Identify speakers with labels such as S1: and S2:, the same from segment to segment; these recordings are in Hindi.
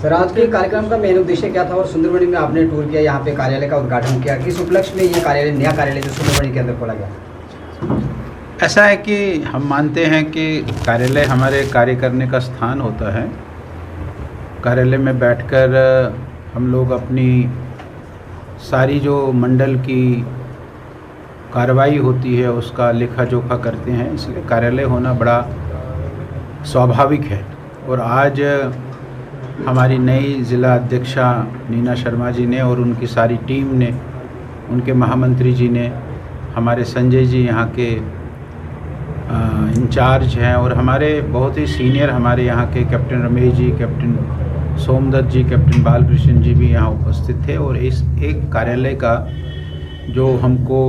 S1: सर, आज के कार्यक्रम का मेन उद्देश्य क्या था और सुंदरबनी में आपने टूर किया, यहाँ पे कार्यालय का उद्घाटन किया, किस उपलक्ष्य में ये कार्यालय, नया कार्यालय जो सुंदरबनी के अंदर खोला गया?
S2: ऐसा है कि हम मानते हैं कि कार्यालय हमारे कार्य करने का स्थान होता है। कार्यालय में बैठकर हम लोग अपनी सारी जो मंडल की कार्रवाई होती है उसका लेखा जोखा करते हैं, इसलिए कार्यालय होना बड़ा स्वाभाविक है। और आज हमारी नई ज़िला अध्यक्षा नीना शर्मा जी ने और उनकी सारी टीम ने, उनके महामंत्री जी ने, हमारे संजय जी यहाँ के इंचार्ज हैं और हमारे बहुत ही सीनियर हमारे यहाँ के कैप्टन रमेश जी, कैप्टन सोमदत्त जी, कैप्टन बालकृष्ण जी भी यहाँ उपस्थित थे। और इस एक कार्यालय का जो हमको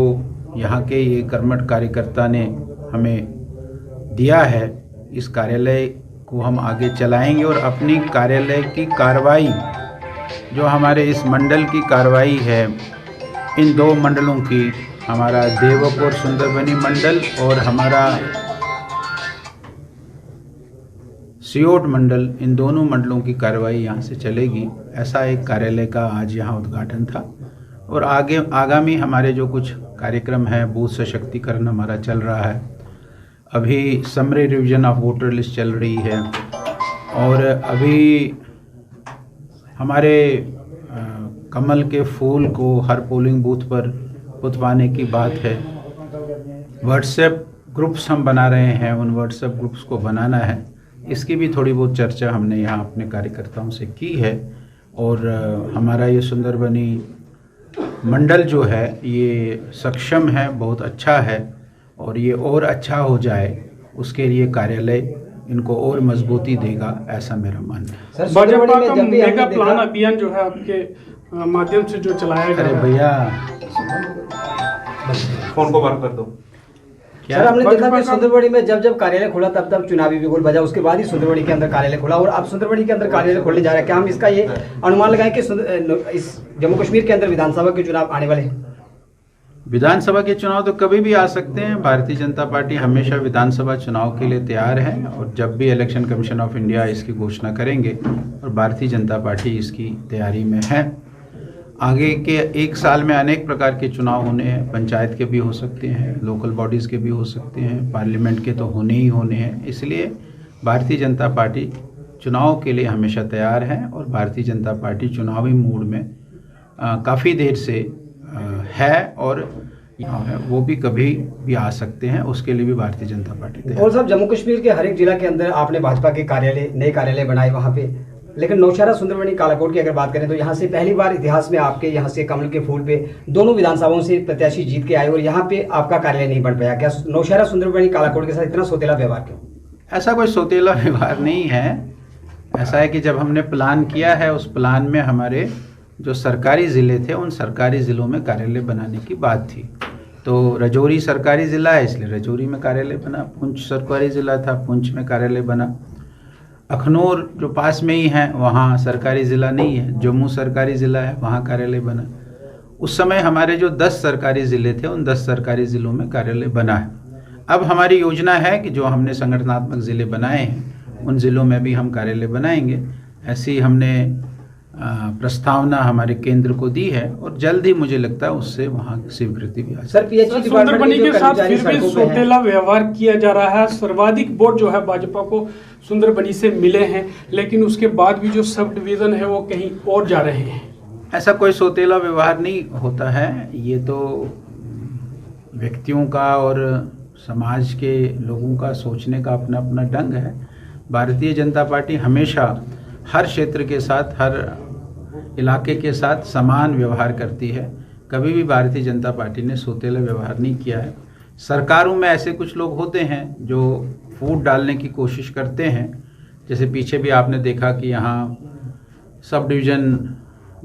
S2: यहाँ के ये कर्मठ कार्यकर्ता ने हमें दिया है, इस कार्यालय को हम आगे चलाएंगे और अपनी कार्यालय की कार्रवाई, जो हमारे इस मंडल की कार्रवाई है, इन दो मंडलों की, हमारा देवक और सुंदरबनी मंडल और हमारा सियोट मंडल, इन दोनों मंडलों की कार्रवाई यहाँ से चलेगी। ऐसा एक कार्यालय का आज यहाँ उद्घाटन था। और आगामी हमारे जो कुछ कार्यक्रम है, बूथ सशक्तिकरण हमारा चल रहा है, अभी summary revision of voter list चल रही है और अभी हमारे कमल के फूल को हर पोलिंग बूथ पर पुतवाने की बात है। व्हाट्सएप ग्रुप्स हम बना रहे हैं, उन व्हाट्सएप ग्रुप्स को बनाना है, इसकी भी थोड़ी बहुत चर्चा हमने यहाँ अपने कार्यकर्ताओं से की है। और हमारा ये सुंदरबनी मंडल जो है ये सक्षम है, बहुत अच्छा है और ये और अच्छा हो जाए, उसके लिए कार्यालय इनको और मजबूती देगा, ऐसा मेरा मानना है।
S3: भाजपा का मेगा प्लान अभियान जो है आपके माध्यम से जो चलाया गया,
S2: अरे भैया
S4: फोन को बंद कर दो।
S1: सर, हमने देखा कि सुंदरबनी में जब कार्यालय खुला तब चुनावी बिगुल बजा, उसके बाद ही सुंदरबनी के अंदर कार्यालय खुला और अब सुंदरबनी के अंदर कार्यालय खोलने जा रहा है। क्या हम इसका ये अनुमान लगाएं कि इस जम्मू कश्मीर के अंदर विधानसभा के चुनाव आने वाले हैं?
S2: विधानसभा के चुनाव तो कभी भी आ सकते हैं। भारतीय जनता पार्टी हमेशा विधानसभा चुनाव के लिए तैयार है और जब भी इलेक्शन कमीशन ऑफ इंडिया इसकी घोषणा करेंगे, और भारतीय जनता पार्टी इसकी तैयारी में है। आगे के एक साल में अनेक प्रकार के चुनाव होने हैं, पंचायत के भी हो सकते हैं, लोकल बॉडीज़ के भी हो सकते हैं, पार्लियामेंट के तो होने ही होने हैं। इसलिए भारतीय जनता पार्टी चुनाव के लिए हमेशा तैयार है और भारतीय जनता पार्टी चुनावी मूड में काफ़ी देर से है और वो भी कभी भी आ सकते हैं, उसके लिए भी भारतीय जनता पार्टी तैयार है।
S1: और साहब, जम्मू कश्मीर के हर एक जिला के अंदर आपने भाजपा के कार्यालय, नए कार्यालय बनाए वहाँ पे, लेकिन नौशहरा सुंदरबनी कालाकोट की अगर बात करें तो यहाँ से पहली बार इतिहास में आपके यहाँ से कमल के फूल पे दोनों विधानसभाओं से प्रत्याशी जीत के आए और यहाँ पे आपका कार्यालय नहीं बन पाया। क्या नौशहरा सुंदरबनी कालाकोट के साथ इतना सोतेला व्यवहार क्यों?
S2: ऐसा कोई सोतेला व्यवहार नहीं है। ऐसा है कि जब हमने प्लान किया है, उस प्लान में हमारे जो सरकारी ज़िले थे, उन सरकारी ज़िलों में कार्यालय बनाने की बात थी। तो रजौरी सरकारी ज़िला है, इसलिए रजौरी में कार्यालय बना। पुंछ सरकारी ज़िला था, पुंछ में कार्यालय बना। अखनूर जो पास में ही है, वहाँ सरकारी ज़िला नहीं है। जम्मू सरकारी ज़िला है, वहाँ कार्यालय बना। उस समय हमारे जो 10 सरकारी ज़िले थे, उन 10 सरकारी ज़िलों में कार्यालय बना है। अब हमारी योजना है कि जो हमने संगठनात्मक ज़िले बनाए हैं, उन ज़िलों में भी हम कार्यालय बनाएंगे। ऐसी हमने प्रस्तावना हमारे केंद्र को दी है और जल्द ही मुझे लगता है उससे वहाँ स्वीकृति भी आ
S1: सर, पीएचई
S3: सुंदरबनी के साथ फिर भी सोतेला व्यवहार किया जा रहा है। सर्वाधिक वोट जो है भाजपा को सुंदरबनी से मिले हैं, लेकिन उसके बाद भी जो सब डिवीजन है वो कहीं और जा रहे हैं।
S2: ऐसा कोई सोतेला व्यवहार नहीं होता है। ये तो व्यक्तियों का और समाज के लोगों का सोचने का अपना अपना ढंग है। भारतीय जनता पार्टी हमेशा हर क्षेत्र के साथ, हर इलाके के साथ समान व्यवहार करती है। कभी भी भारतीय जनता पार्टी ने सोतेला व्यवहार नहीं किया है। सरकारों में ऐसे कुछ लोग होते हैं जो फूट डालने की कोशिश करते हैं, जैसे पीछे भी आपने देखा कि यहाँ सब डिवीज़न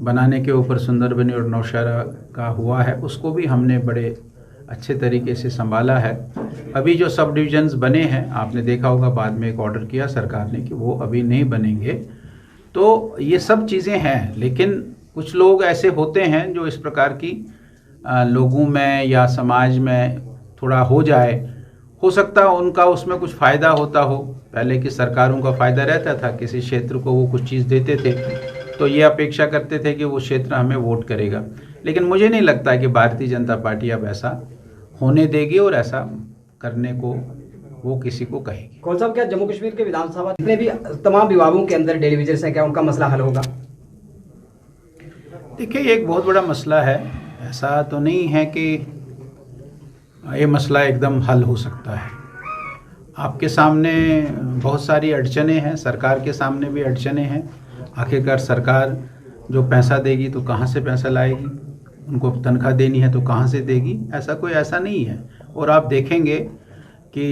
S2: बनाने के ऊपर सुंदरबनी और नौशहरा का हुआ है, उसको भी हमने बड़े अच्छे तरीके से संभाला है। अभी जो सब डिवीजन्स बने हैं, आपने देखा होगा, बाद में एक ऑर्डर किया सरकार ने कि वो अभी नहीं बनेंगे। तो ये सब चीज़ें हैं, लेकिन कुछ लोग ऐसे होते हैं जो इस प्रकार की लोगों में या समाज में थोड़ा हो जाए हो सकता है उनका उसमें कुछ फ़ायदा होता हो, पहले की सरकारों का फ़ायदा रहता था, किसी क्षेत्र को वो कुछ चीज़ देते थे तो ये अपेक्षा करते थे कि वो क्षेत्र हमें वोट करेगा। लेकिन मुझे नहीं लगता कि भारतीय जनता पार्टी अब ऐसा होने देगी और ऐसा करने को वो किसी को कहेगी।
S1: कौल साहब, क्या जम्मू कश्मीर के विधानसभा जितने भी तमाम विभागों के अंदर टेलीविजन हैं, क्या उनका मसला हल होगा?
S2: देखिए, ये एक बहुत बड़ा मसला है। ऐसा तो नहीं है कि ये मसला एकदम हल हो सकता है। आपके सामने बहुत सारी अड़चनें हैं, सरकार के सामने भी अड़चनें हैं। आखिरकार सरकार जो पैसा देगी तो कहाँ से पैसा लाएगी, उनको तनख्वाह देनी है तो कहाँ से देगी, ऐसा नहीं है। और आप देखेंगे कि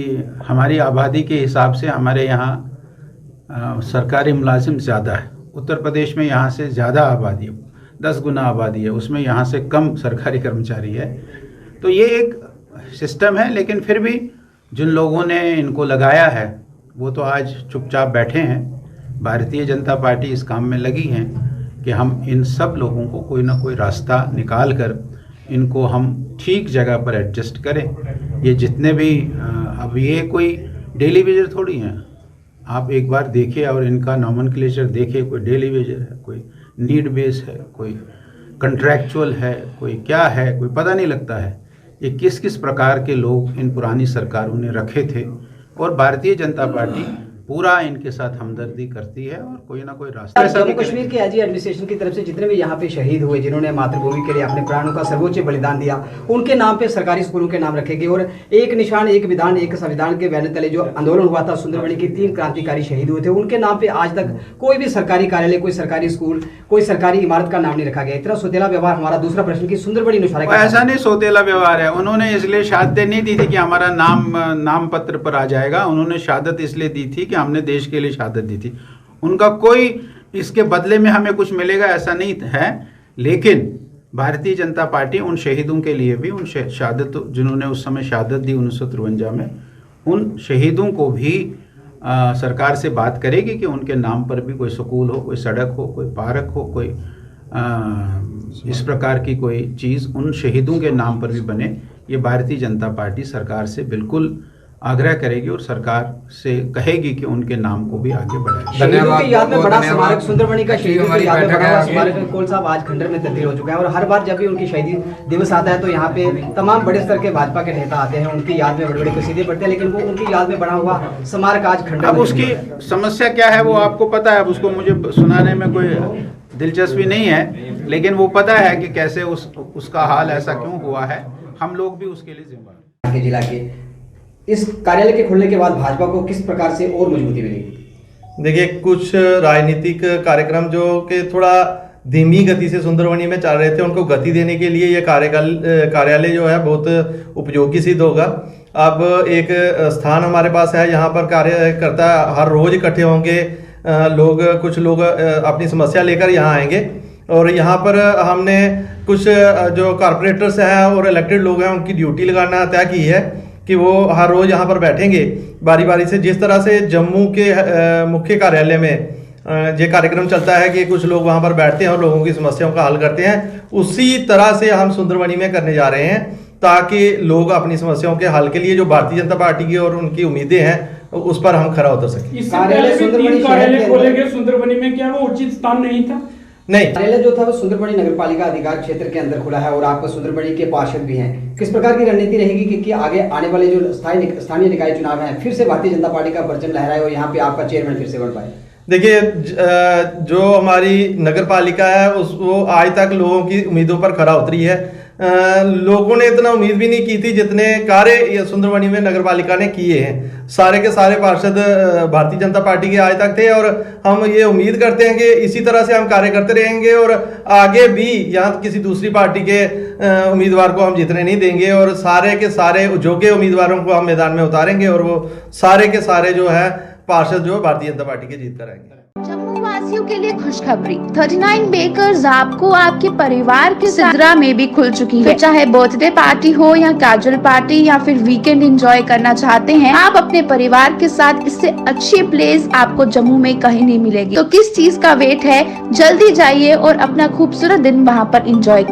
S2: हमारी आबादी के हिसाब से हमारे यहाँ सरकारी मुलाजिम ज़्यादा है। उत्तर प्रदेश में यहाँ से ज़्यादा आबादी है, 10 गुना आबादी है, उसमें यहाँ से कम सरकारी कर्मचारी है। तो ये एक सिस्टम है, लेकिन फिर भी जिन लोगों ने इनको लगाया है वो तो आज चुपचाप बैठे हैं। भारतीय जनता पार्टी इस काम में लगी है कि हम इन सब लोगों को कोई ना कोई रास्ता निकाल कर इनको हम ठीक जगह पर एडजस्ट करें। ये जितने भी अब ये कोई डेली वेजर थोड़ी हैं, आप एक बार देखिए और इनका नॉमेनक्लेचर देखिए। कोई डेली वेजर है, कोई नीड बेस है, कोई कंट्रैक्चुअल है, कोई क्या है, कोई पता नहीं लगता है। ये किस किस प्रकार के लोग इन पुरानी सरकारों ने रखे थे, और भारतीय जनता पार्टी पूरा इनके साथ हमदर्दी करती है और कोई ना कोई रास्ता।
S1: जम्मू कश्मीर के एजी एडमिनिस्ट्रेशन की तरफ से जितने भी यहाँ पे शहीद हुए, जिन्होंने मातृभूमि के लिए अपने प्राणों का सर्वोच्च बलिदान दिया, उनके नाम पे सरकारी स्कूलों के नाम रखे गए। और एक निशान एक विधान एक संविधान के बैनर तले जो आंदोलन हुआ था, सुंदरबनी के 3 क्रांतिकारी शहीद हुए थे, उनके नाम पे आज तक कोई भी सरकारी कार्यालय, कोई सरकारी स्कूल, कोई सरकारी इमारत का नाम नहीं रखा गया। इतना सोतेला व्यवहार। हमारा दूसरा प्रश्न की सुंदरबनी नौशहरा
S2: ऐसा नहीं सोतेला व्यवहार है। उन्होंने इसलिए शहादत नहीं दी थी कि हमारा नाम पत्र पर आ जाएगा। उन्होंने शहादत इसलिए दी थी कि हमने देश के लिए शहादत दी थी। उनका कोई इसके बदले में हमें कुछ मिलेगा ऐसा नहीं है। लेकिन भारतीय जनता पार्टी उन शहीदों के लिए भी, उन शहादत जिन्होंने उस समय शहादत दी 1953 में, उन शहीदों को भी सरकार से बात करेगी कि उनके नाम पर भी कोई स्कूल हो, कोई सड़क हो, कोई पार्क हो, कोई इस प्रकार की कोई चीज़ उन शहीदों के नाम पर भी बने। ये भारतीय जनता पार्टी सरकार से बिल्कुल आग्रह करेगी और सरकार से कहेगी कि उनके नाम को भी आगे बढ़ाएगी।
S1: शहीदों की याद में बड़ा स्मारक सुंदरबनी का शहीदों की याद में बड़ा स्मारक कौल साहब आज खंडर में तब्दील हो चुका है। और हर बार जब भी उनकी शहीदी दिवस आता है तो यहाँ पे तमाम बड़े स्तर के भाजपा के नेता आते हैं, उनकी याद में बड़ी बड़ी कसीदे पढ़ते हैं, लेकिन वो उनकी याद में बना हुआ स्मारक आज खंडर।
S2: अब उसकी समस्या क्या है वो आपको पता है। अब उसको मुझे सुनाने में कोई दिलचस्पी नहीं है, लेकिन वो पता है कि कैसे उसका हाल ऐसा क्यों हुआ है। हम लोग भी उसके लिए जिम्मेदार हैं।
S1: जिला के इस कार्यालय के खुलने के बाद भाजपा को किस प्रकार से और मजबूती मिलेगी?
S4: देखिए, कुछ राजनीतिक कार्यक्रम जो कि थोड़ा धीमी गति से सुंदरबनी में चल रहे थे, उनको गति देने के लिए ये कार्यालय जो है बहुत उपयोगी सिद्ध होगा। अब एक स्थान हमारे पास है, यहाँ पर कार्यकर्ता हर रोज इकट्ठे होंगे, कुछ लोग अपनी समस्या लेकर यहाँ आएंगे। और यहाँ पर हमने कुछ जो कारपोरेटर्स हैं और इलेक्टेड लोग हैं, उनकी ड्यूटी लगाना तय की है कि वो हर रोज़ यहाँ पर बैठेंगे बारी बारी से। जिस तरह से जम्मू के मुख्य कार्यालय में ये कार्यक्रम चलता है कि कुछ लोग वहाँ पर बैठते हैं और लोगों की समस्याओं का हल करते हैं, उसी तरह से हम सुंदरबनी में करने जा रहे हैं, ताकि लोग अपनी समस्याओं के हल के लिए जो भारतीय जनता पार्टी की और उनकी उम्मीदें हैं उस पर हम खरा उतर सकें।
S3: इससे पहले भी 3 कार्यालय खोले गए सुंदरबनी में, क्या वो उचित स्थान नहीं था?
S4: नहीं,
S1: कार्यालय जो था वो सुंदरबनी नगरपालिका अधिकार क्षेत्र के अंदर खुला है और आप सुंदरबनी के पार्षद भी हैं। किस प्रकार की रणनीति रहेगी कि आगे आने वाले जो स्थानीय निकाय चुनाव हैं फिर से भारतीय जनता पार्टी का परचम लहराए और यहाँ पे आपका चेयरमैन फिर से बन पाए?
S4: देखिए, जो हमारी नगर पालिका है वो आज तक लोगों की उम्मीदों पर खरा उतरी है। लोगों ने इतना उम्मीद भी नहीं की थी जितने कार्य सुंदरबनी में नगर पालिका ने किए हैं। सारे के सारे पार्षद भारतीय जनता पार्टी के आज तक थे और हम ये उम्मीद करते हैं कि इसी तरह से हम कार्य करते रहेंगे और आगे भी यहाँ किसी दूसरी पार्टी के उम्मीदवार को हम जीतने नहीं देंगे और सारे के सारे योग्य उम्मीदवारों को हम मैदान में उतारेंगे और वो सारे के सारे जो है पार्षद जो भारतीय जनता पार्टी के जीत कर आएंगे।
S5: जम्मू वासियों के लिए खुशखबरी, 39 बेकर्स आपको आपके परिवार के सिदरा में भी खुल चुकी है। चाहे बर्थडे पार्टी हो या कैजुअल पार्टी या फिर वीकेंड एंजॉय करना चाहते हैं आप अपने परिवार के साथ, इससे अच्छी प्लेस आपको जम्मू में कहीं नहीं मिलेगी। तो किस चीज का वेट है, जल्दी जाइए और अपना खूबसूरत दिन वहाँ पर एंजॉय